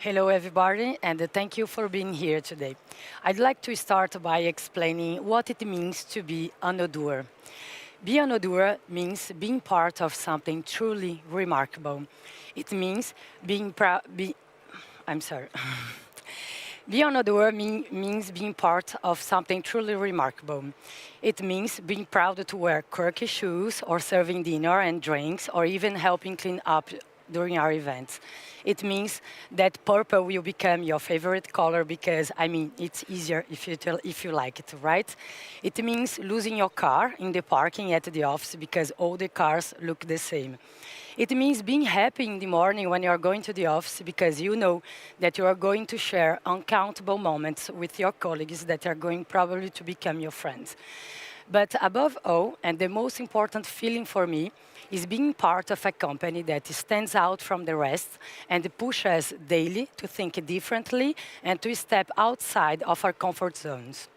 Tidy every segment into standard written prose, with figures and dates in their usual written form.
Hello, everybody, and thank you for being here today. I'd like to start by explaining what it means to be an Odooer. Be an Odooer means being part of something truly remarkable. It means being proud. I'm sorry. Be an Odooer means being part of something truly remarkable. It means being proud to wear quirky shoes, or serving dinner and drinks, or even helping clean up during our events. It means that purple will become your favorite color because, I mean, it's easier if you like it, right? It means losing your car in the parking at the office because all the cars look the same. It means being happy in the morning when you are going to the office because you know that you are going to share uncountable moments with your colleagues that are going probably to become your friends. But above all, and the most important feeling for me, is being part of a company that stands out from the rest and pushes us daily to think differently and to step outside of our comfort zones.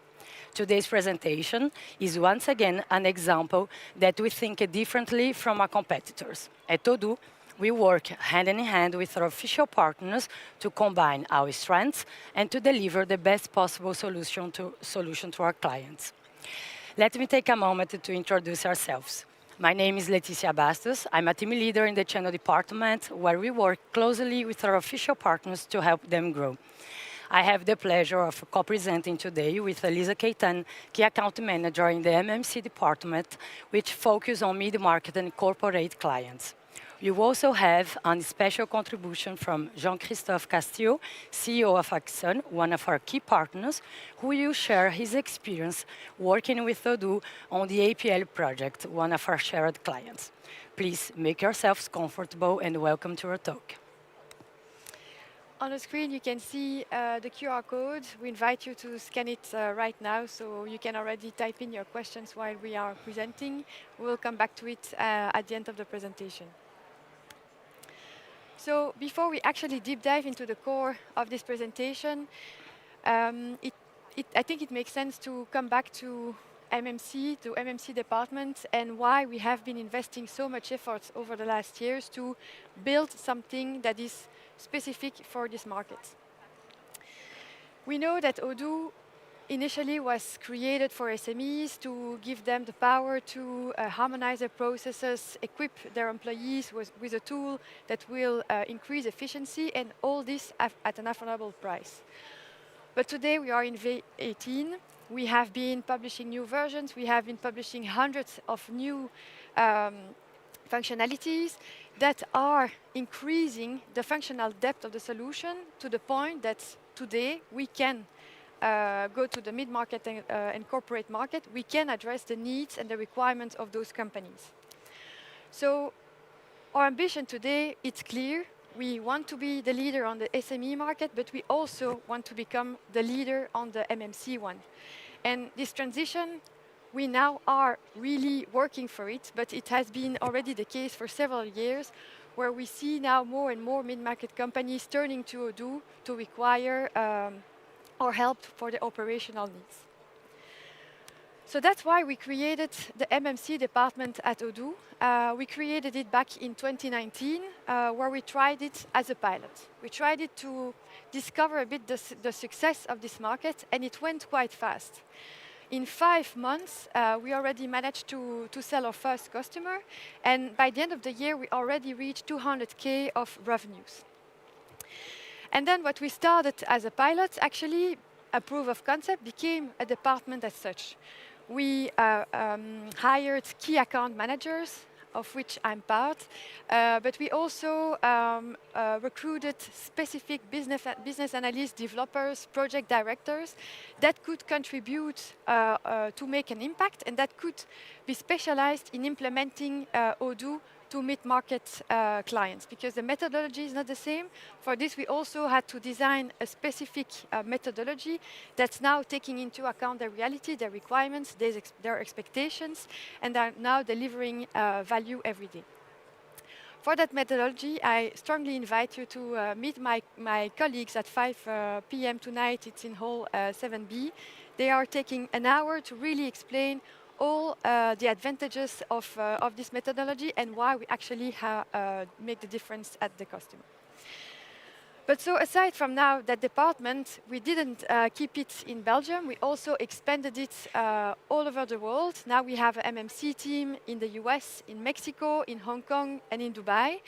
Today's presentation is once again an example that we think differently from our competitors. At Odoo, we work hand in hand with our official partners to combine our strengths and to deliver the best possible solution to our clients. Let me take a moment to introduce ourselves. My name is Leticia Bastos. I'm a team leader in the channel department where we work closely with our official partners to help them grow. I have the pleasure of co-presenting today with Elisa Keitan, Key Account Manager in the MMC department, which focuses on mid-market and corporate clients. You also have a special contribution from Jean-Christophe Castillo, CEO of Axon, one of our key partners, who will share his experience working with Odoo on the APL project, one of our shared clients. Please make yourselves comfortable and welcome to our talk. On the screen, you can see the QR code. We invite you to scan it right now, so you can already type in your questions while we are presenting. We'll come back to it at the end of the presentation. So before we actually deep dive into the core of this presentation, um, it, I think it makes sense to come back to MMC department, and why we have been investing so much effort over the last years to build something that is specific for this market. We know that Odoo initially was created for SMEs to give them the power to harmonize their processes, equip their employees with a tool that will increase efficiency, and all this at an affordable price. But today we are in V18. We have been publishing new versions. We have been publishing hundreds of new functionalities that are increasing the functional depth of the solution to the point that today we can go to the mid-market and corporate market. We can address the needs and the requirements of those companies. So our ambition today, it's clear. We want to be the leader on the SME market, but we also want to become the leader on the MMC one. And this transition, we now are really working for it, but it has been already the case for several years, where we see now more and more mid-market companies turning to Odoo to require our help for the operational needs. So that's why we created the MMC department at Odoo. We created it back in 2019, where we tried it as a pilot. We tried it to discover a bit the success of this market, and it went quite fast. In 5 months, we already managed to sell our first customer, and by the end of the year, we already reached 200K of revenues. And then what we started as a pilot, actually a proof of concept, became a department as such. We hired key account managers, of which I'm part, but we also recruited specific business analysts, developers, project directors that could contribute to make an impact, and that could be specialized in implementing Odoo to mid-market clients, because the methodology is not the same. For this, we also had to design a specific methodology that's now taking into account their reality, their requirements, their expectations, and are now delivering value every day. For that methodology, I strongly invite you to meet my colleagues at 5 p.m. tonight. It's in hall 7B. They are taking an hour to really explain all the advantages of this methodology and why we actually make the difference at the customer. But so aside from now that department, we didn't keep it in Belgium. We also expanded it all over the world. Now we have an MMC team in the US, in Mexico, in Hong Kong, and in Dubai.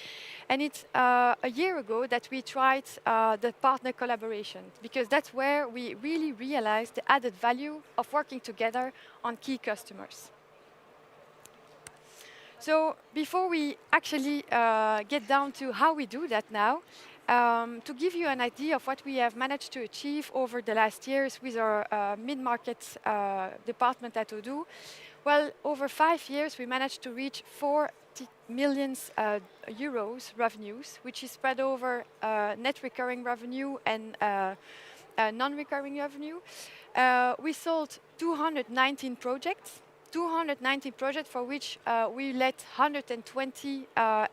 And it's a year ago that we tried the partner collaboration, because that's where we really realized the added value of working together on key customers. So before we actually get down to how we do that now, to give you an idea of what we have managed to achieve over the last years with our mid-market department at Odoo, well, over 5 years, we managed to reach 40 million euros revenues, which is spread over net recurring revenue and non-recurring revenue. We sold 219 projects. 219 projects for which we led 120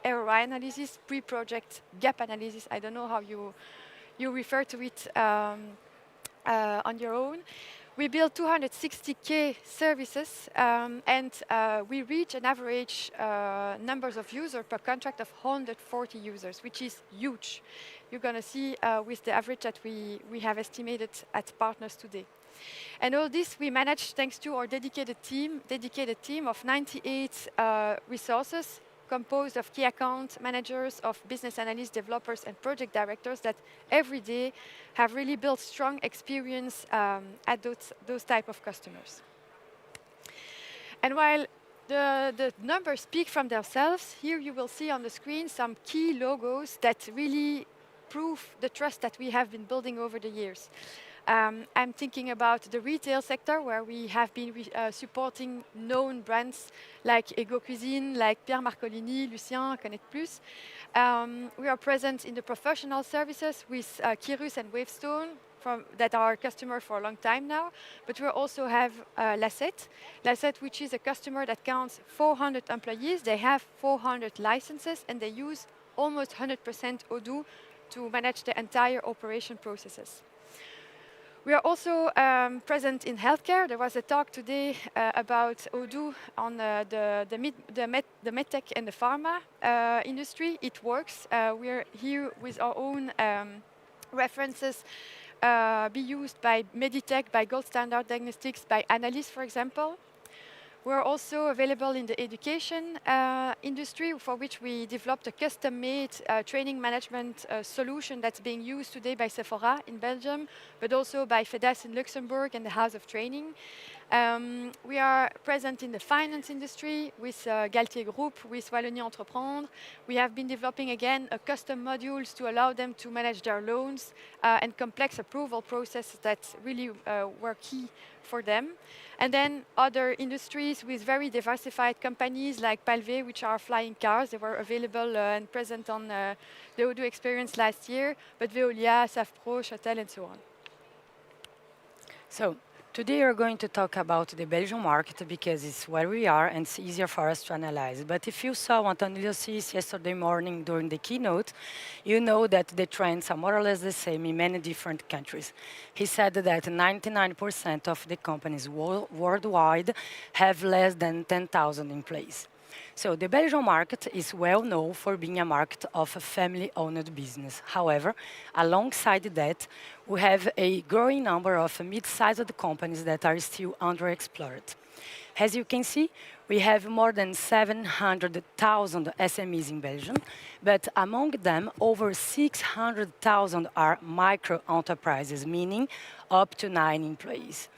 ROI analysis, pre-project gap analysis. I don't know how you refer to it on your own. We built 260K services, and we reach an average numbers of users per contract of 140 users, which is huge. You're going to see with the average that we have estimated at partners today. And all this we managed thanks to our dedicated team of 98 resources composed of key account managers, of business analysts, developers, and project directors that every day have really built strong experience at those type of customers. And while the numbers speak from themselves, here you will see on the screen some key logos that really prove the trust that we have been building over the years. I'm thinking about the retail sector, where we have been supporting known brands like Ego Cuisine, like Pierre Marcolini, Lucien, Connect Plus. We are present in the professional services with Kirus and Wavestone, that are a customer for a long time now. But we also have Lasset, which is a customer that counts 400 employees. They have 400 licenses, and they use almost 100% Odoo to manage the entire operation processes. We are also present in healthcare. There was a talk today about Odoo on the medtech and the pharma industry. It works. We're here with our own references be used by Meditech, by Gold Standard Diagnostics, by Analyst, for example. We're also available in the education industry, for which we developed a custom-made training management solution that's being used today by Sephora in Belgium, but also by FEDES in Luxembourg and the House of Training. We are present in the finance industry with Galtier Group, with Wallonie Entreprendre. We have been developing, again, a custom modules to allow them to manage their loans and complex approval processes that really were key for them. And then other industries with very diversified companies like Palvé, which are flying cars. They were available and present on the Odoo experience last year, but Veolia, Safpro, Châtel, and so on. So today we're going to talk about the Belgian market because it's where we are and it's easier for us to analyze. But if you saw Antonio Cis yesterday morning during the keynote, you know that the trends are more or less the same in many different countries. He said that 99% of the companies worldwide have less than 10,000 employees. So the Belgian market is well known for being a market of a family-owned business. However, alongside that, we have a growing number of mid-sized companies that are still underexplored. As you can see, we have more than 700,000 SMEs in Belgium, but among them, over 600,000 are micro-enterprises, meaning up to 9 employees.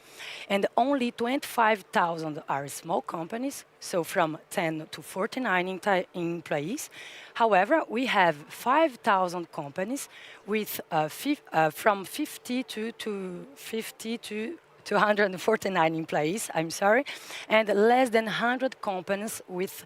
And only 25,000 are small companies, so from 10 to 49 employees. However, we have 5,000 companies with from 50 to 249 employees, I'm sorry, and less than 100 companies with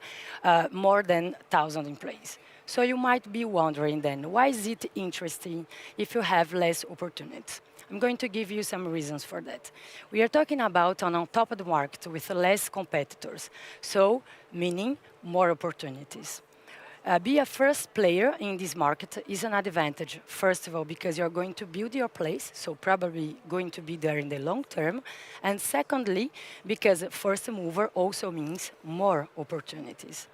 more than 1,000 employees. So you might be wondering then, why is it interesting if you have less opportunities? I'm going to give you some reasons for that. We are talking about on top of the market with less competitors, so meaning more opportunities. Be a first player in this market is an advantage, first of all, because you're going to build your place, so probably going to be there in the long term. And secondly, because first mover also means more opportunities.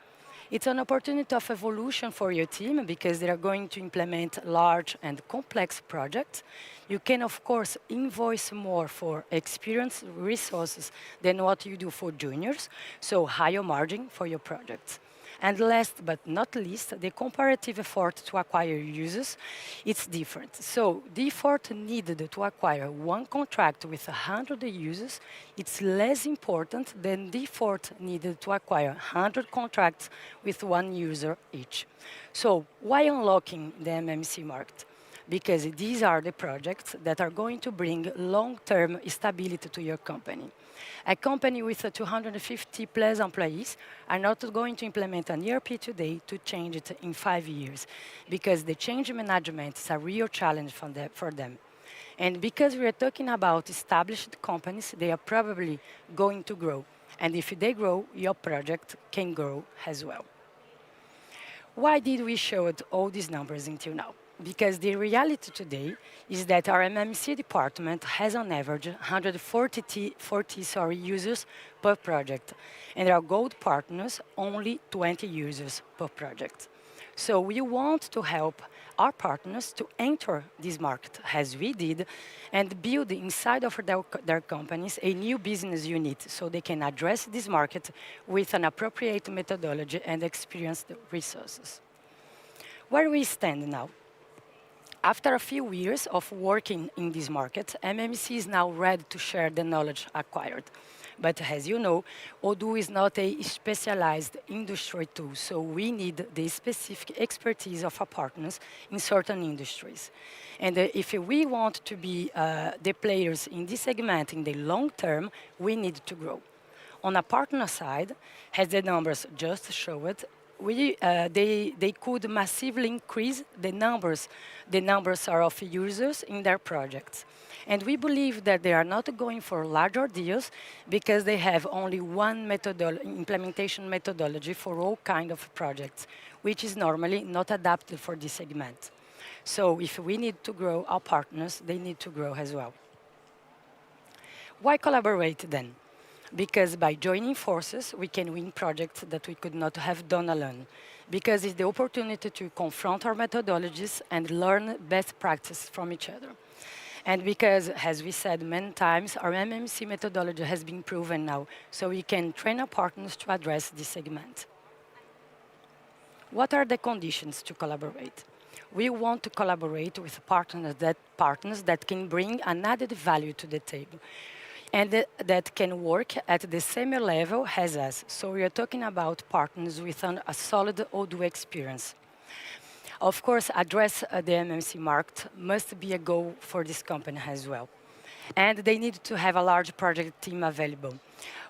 It's an opportunity of evolution for your team because they are going to implement large and complex projects. You can, of course, invoice more for experienced resources than what you do for juniors, so higher margin for your projects. And last but not least, the comparative effort to acquire users, it's different. So the effort needed to acquire one contract with 100 users, it's less important than the effort needed to acquire 100 contracts with one user each. So why unlocking the MMC market? Because these are the projects that are going to bring long-term stability to your company. A company with 250 plus employees are not going to implement an ERP today to change it in 5 years, because the change management is a real challenge for them. And because we are talking about established companies, they are probably going to grow. And if they grow, your project can grow as well. Why did we show all these numbers until now? Because the reality today is that our MMC department has on average 140 users per project, and our gold partners only 20 users per project. So we want to help our partners to enter this market as we did and build inside of their companies a new business unit so they can address this market with an appropriate methodology and experienced resources. Where we stand now? After a few years of working in this market, MMC is now ready to share the knowledge acquired. But as you know, Odoo is not a specialized industry tool, so we need the specific expertise of our partners in certain industries. And if we want to be the players in this segment in the long term, we need to grow. On a partner side, as the numbers just showed, they could massively increase the numbers are of users in their projects. And we believe that they are not going for larger deals because they have only one implementation methodology for all kind of projects, which is normally not adapted for this segment. So if we need to grow our partners, they need to grow as well. Why collaborate then? Because by joining forces, we can win projects that we could not have done alone. Because it's the opportunity to confront our methodologies and learn best practice from each other. And because, as we said many times, our MMC methodology has been proven now, so we can train our partners to address this segment. What are the conditions to collaborate? We want to collaborate with partners that can bring an added value to the table and that can work at the same level as us. So we are talking about partners with a solid Odoo experience. Of course, address the MMC market must be a goal for this company as well. And they need to have a large project team available.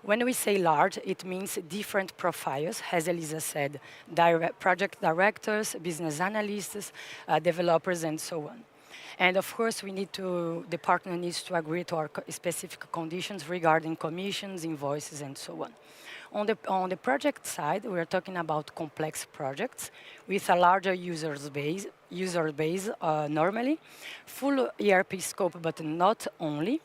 When we say large, it means different profiles, as Elisa said, project directors, business analysts, developers, and so on. And of course, the partner needs to agree to our specific conditions regarding commissions, invoices, and so on. On the project side, we are talking about complex projects with a larger user base normally, full ERP scope, but not only.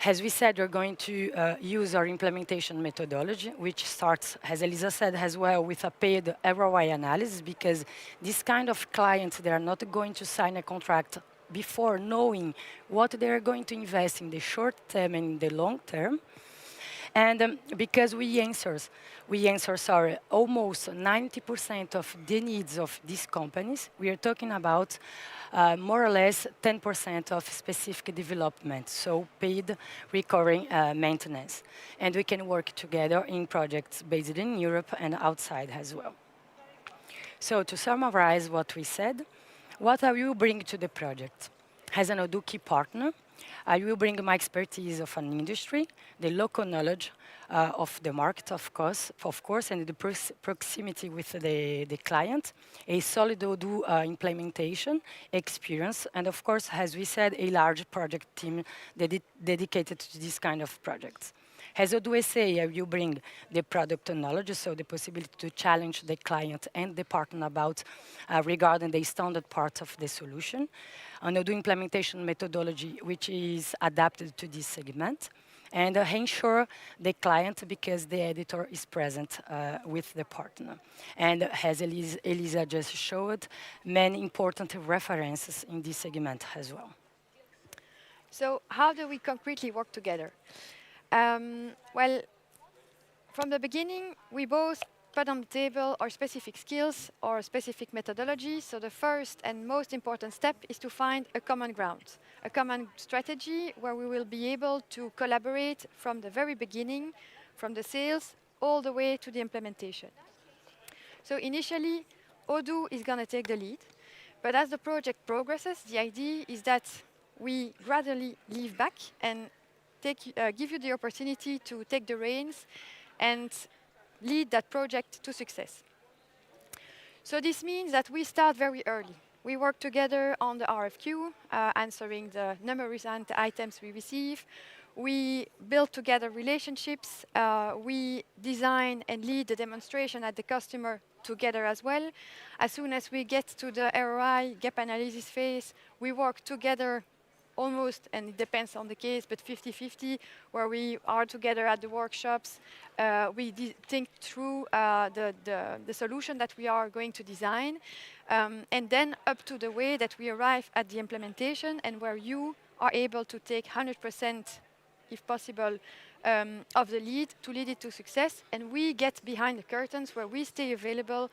As we said, we're going to use our implementation methodology, which starts, as Elisa said, as well, with a paid ROI analysis, because this kind of clients, they are not going to sign a contract before knowing what they are going to invest in the short term and in the long term. And because we answer almost 90% of the needs of these companies, we are talking about more or less 10% of specific development, so paid recurring maintenance. And we can work together in projects based in Europe and outside as well. So to summarize what we said, what I will bring to the project? As an Odoo key partner, I will bring my expertise of an industry, the local knowledge of the market, of course, and the proximity with the client, a solid Odoo implementation experience, and of course, as we said, a large project team dedicated to this kind of projects. As Odoo S.A, I will bring the product knowledge, so the possibility to challenge the client and the partner about regarding the standard parts of the solution, an Odoo implementation methodology which is adapted to this segment, and ensure the client because the editor is present with the partner. And as Elisa just showed, many important references in this segment as well. So how do we concretely work together? Well, from the beginning, we both put on the table our specific skills or specific methodology. So the first and most important step is to find a common ground, a common strategy where we will be able to collaborate from the very beginning, from the sales all the way to the implementation. So initially, Odoo is going to take the lead. But as the project progresses, the idea is that we gradually leave back and give you the opportunity to take the reins and lead that project to success. So this means that we start very early. We work together on the RFQ, answering the numerous items we receive. We build together relationships. We design and lead the demonstration at the customer together as well. As soon as we get to the ROI gap analysis phase, we work together almost, and it depends on the case, but 50-50, where we are together at the workshops. We think through the solution that we are going to design, and then up to the way that we arrive at the implementation and where you are able to take 100%, if possible, of the lead to lead it to success. And we get behind the curtains where we stay available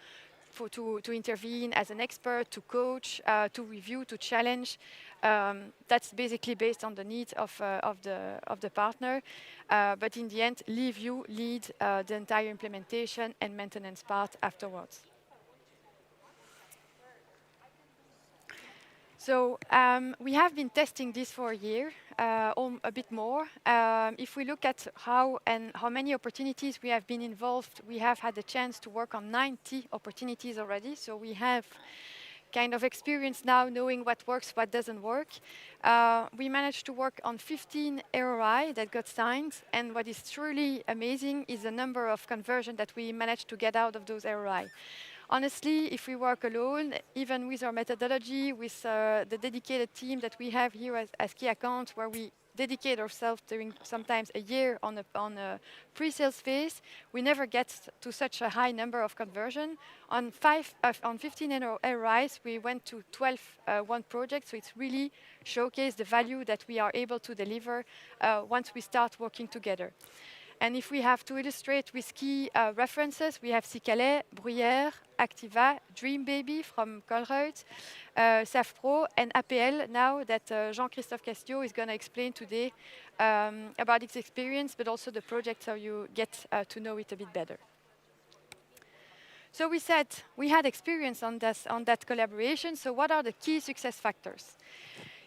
to intervene as an expert, to coach, to review, to challenge. That's basically based on the needs of the partner. But in the end, leave you lead the entire implementation and maintenance part afterwards. So we have been testing this for a year, a bit more. If we look at how many opportunities we have been involved, we have had the chance to work on 90 opportunities already. So we have kind of experience now knowing what works, what doesn't work. We managed to work on 15 ROI that got signed. And what is truly amazing is the number of conversions that we managed to get out of those ROI. Honestly, if we work alone, even with our methodology, with the dedicated team that we have here as key account, where we dedicate ourselves during sometimes a year on a pre-sales phase, we never get to such a high number of conversion. On 15 ROIs, we went to 12 one projects, so it's really showcased the value that we are able to deliver once we start working together. And if we have to illustrate with key references, we have Cicalais, Bruyère, Activa, Dream Baby from Colruyt, SAFPRO, and APL now that Jean-Christophe Castillo is going to explain today about its experience, but also the project so you get to know it a bit better. So we said we had experience on that collaboration, so what are the key success factors?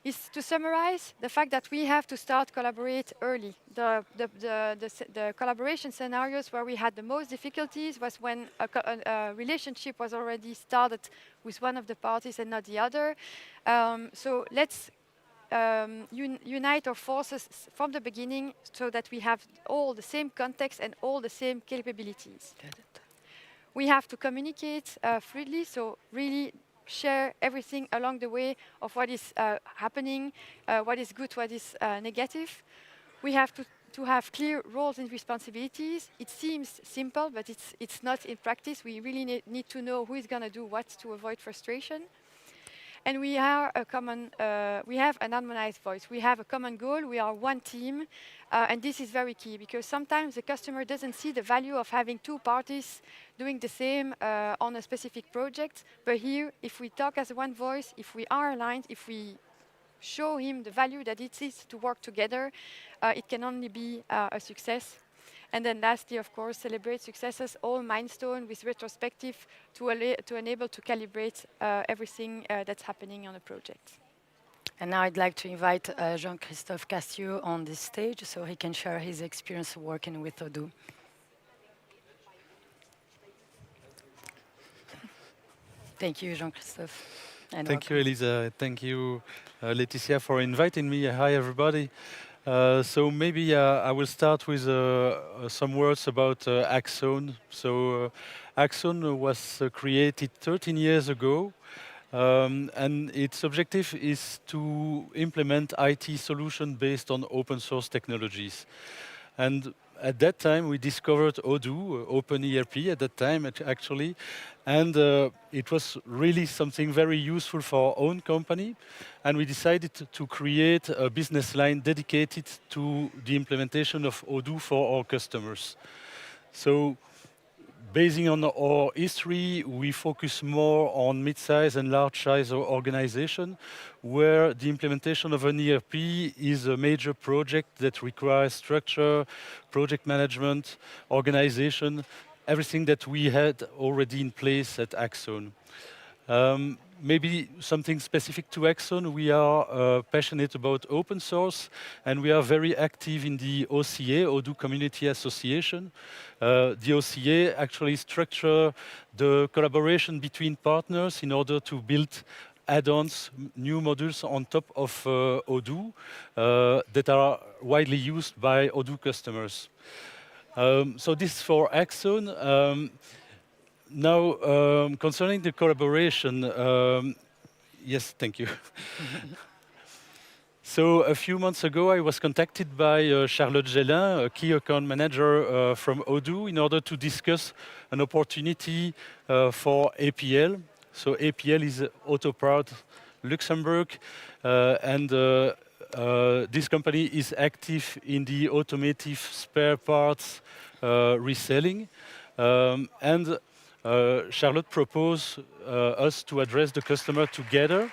Is to summarize the fact that we have to start collaborate early. The collaboration scenarios where we had the most difficulties was when a relationship was already started with one of the parties and not the other. So let's unite our forces from the beginning so that we have all the same context and all the same capabilities. We have to communicate freely, so really share everything along the way of what is happening, what is good, what is negative. We have to have clear roles and responsibilities. It seems simple, but it's not in practice. We really need to know who is going to do what to avoid frustration. And we have an harmonized voice. We have a common goal. We are one team. And this is very key because sometimes the customer doesn't see the value of having two parties doing the same on a specific project. But here, if we talk as one voice, if we are aligned, if we show him the value that it is to work together, it can only be a success. And then lastly, of course, celebrate successes, all milestone with retrospective to enable to calibrate everything that's happening on a project. And now I'd like to invite Jean-Christophe Castillo on this stage so he can share his experience working with Odoo. Thank you, Jean-Christophe. Thank you, Elisa. Thank you, Leticia, for inviting me. Hi, everybody. So maybe I will start with some words about Axon. So Axon was created 13 years ago and its objective is to implement IT solution based on open source technologies. And at that time, we discovered Odoo, Open ERP at that time, actually, and it was really something very useful for our own company. And we decided to create a business line dedicated to the implementation of Odoo for our customers. So basing on our history, we focus more on mid-size and large-size organization, where the implementation of an ERP is a major project that requires structure, project management, organization, everything that we had already in place at Axon. Maybe something specific to Axon, we are passionate about open source, and we are very active in the OCA, Odoo Community Association. The OCA actually structure the collaboration between partners in order to build add-ons, new modules on top of Odoo that are widely used by Odoo customers. So this is for Axon. Now, concerning the collaboration, yes, thank you. So a few months ago, I was contacted by Charlotte Gélin, a key account manager from Odoo, in order to discuss an opportunity for APL. So APL is Autopart Luxembourg, and this company is active in the automotive spare parts reselling. And Charlotte proposed us to address the customer together.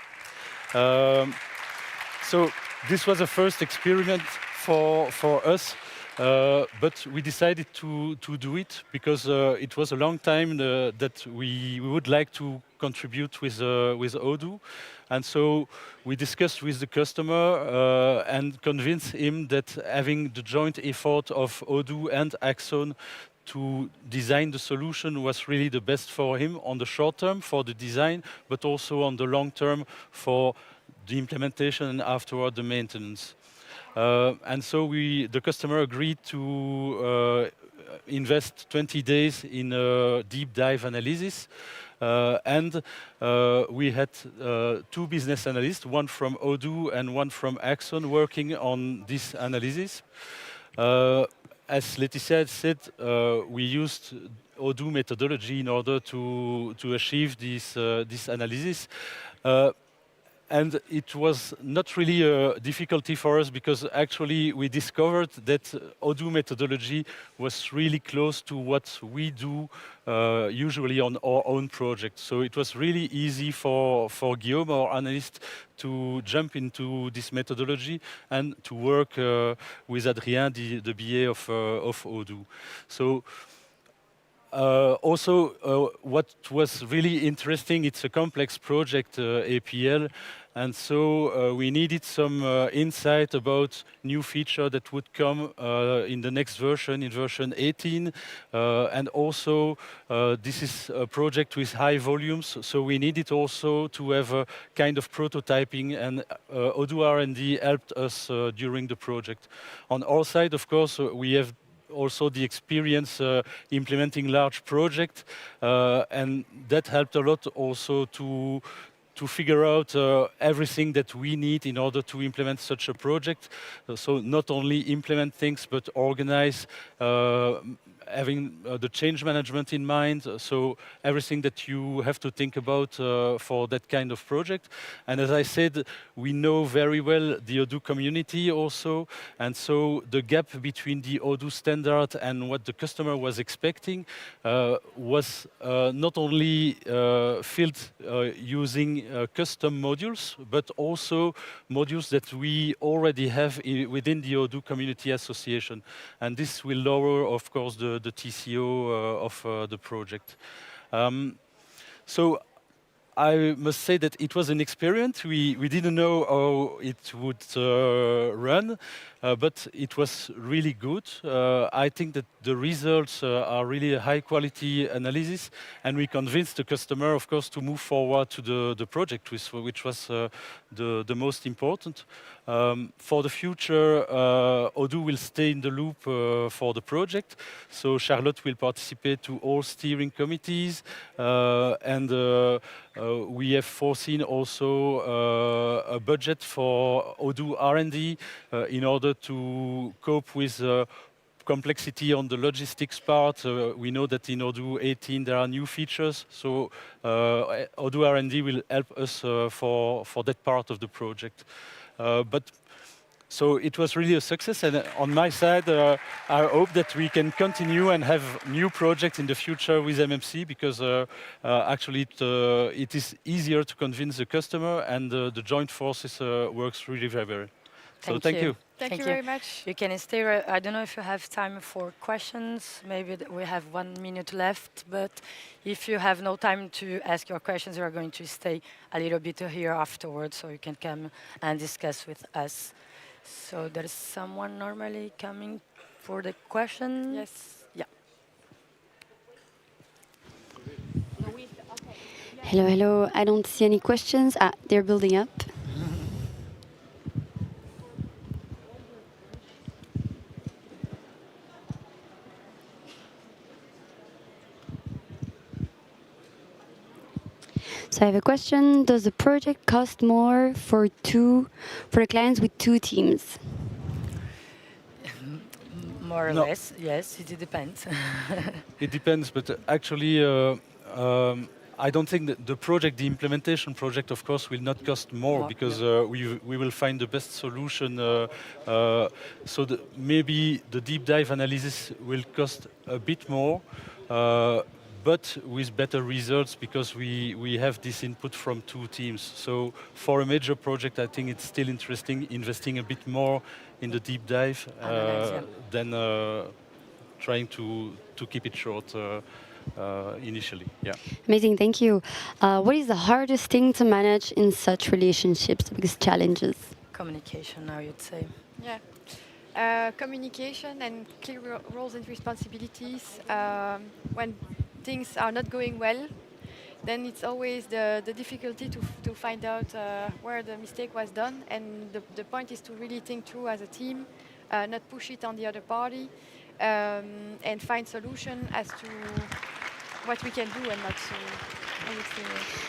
So this was a first experiment for us, but we decided to do it because it was a long time that we would like to contribute with Odoo. And so we discussed with the customer and convinced him that having the joint effort of Odoo and Axon to design the solution was really the best for him on the short term for the design, but also on the long term for the implementation and afterward the maintenance. And so the customer agreed to invest 20 days in a deep dive analysis. And we had two business analysts, one from Odoo and one from Axon, working on this analysis. As Leticia had said, we used Odoo methodology in order to achieve this analysis. And it was not really a difficulty for us because actually we discovered that Odoo methodology was really close to what we do usually on our own project. So it was really easy for Guillaume, our analyst, to jump into this methodology and to work with Adrien, the BA of Odoo. So also, what was really interesting, it's a complex project, APL, and so we needed some insight about new feature that would come in the next version, in version 18. And also, this is a project with high volumes, so we needed also to have a kind of prototyping, and Odoo R&D helped us during the project. On our side, of course, we have also the experience implementing large projects, and that helped a lot also to figure out everything that we need in order to implement such a project. So not only implement things, but organize, having the change management in mind, so everything that you have to think about for that kind of project. And as I said, we know very well the Odoo community also, and so the gap between the Odoo standard and what the customer was expecting was not only filled using custom modules, but also modules that we already have within the Odoo Community Association. And this will lower, of course, the TCO of the project. So I must say that it was an experiment. We didn't know how it would run, but it was really good. I think that the results are really a high-quality analysis, and we convinced the customer, of course, to move forward to the project, which was the most important. For the future, Odoo will stay in the loop for the project, so Charlotte will participate to all steering committees, and we have foreseen also a budget for Odoo R&D in order to cope with complexity on the logistics part. We know that in Odoo 18 there are new features, so Odoo R&D will help us for that part of the project. But so it was really a success, and on my side, I hope that we can continue and have new projects in the future with MMC, because actually it is easier to convince the customer, and the joint forces works really very well. So thank you. Thank you very much. You can stay. I don't know if you have time for questions. Maybe we have 1 minute left, but if you have no time to ask your questions, we are going to stay a little bit here afterwards, so you can come and discuss with us. So there is someone normally coming for the question. Yes. Yeah. Hello, hello. I don't see any questions. They're building up. So I have a question. Does the project cost more for the clients with 2 teams? More or No. less, yes. It depends. It depends, but actually, I don't think that the implementation project, of course, will not cost more, because we will find the best solution. So maybe the deep dive analysis will cost a bit more, but with better results, because we have this input from 2 teams. So for a major project, I think it's still interesting investing a bit more in the deep dive than trying to keep it short initially. Yeah. Amazing, thank you. What is the hardest thing to manage in such relationships, the biggest challenges? Communication, I would say. Yeah. Communication and clear roles and responsibilities. When things are not going well, then it's always the difficulty to find out where the mistake was done. And the point is to really think through as a team, not push it on the other party, and find solution as to what we can do and not to. I would say,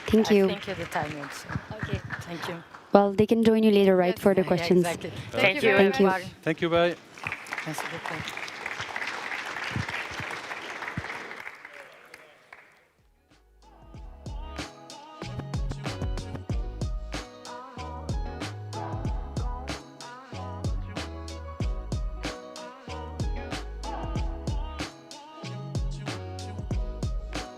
Thank you. I think the time is. Okay. Thank you. Well, they can join you later, right, Yes. for the Yeah, questions. exactly. Thank you you. very Thank you. much. Thank you, bye. Merci beaucoup.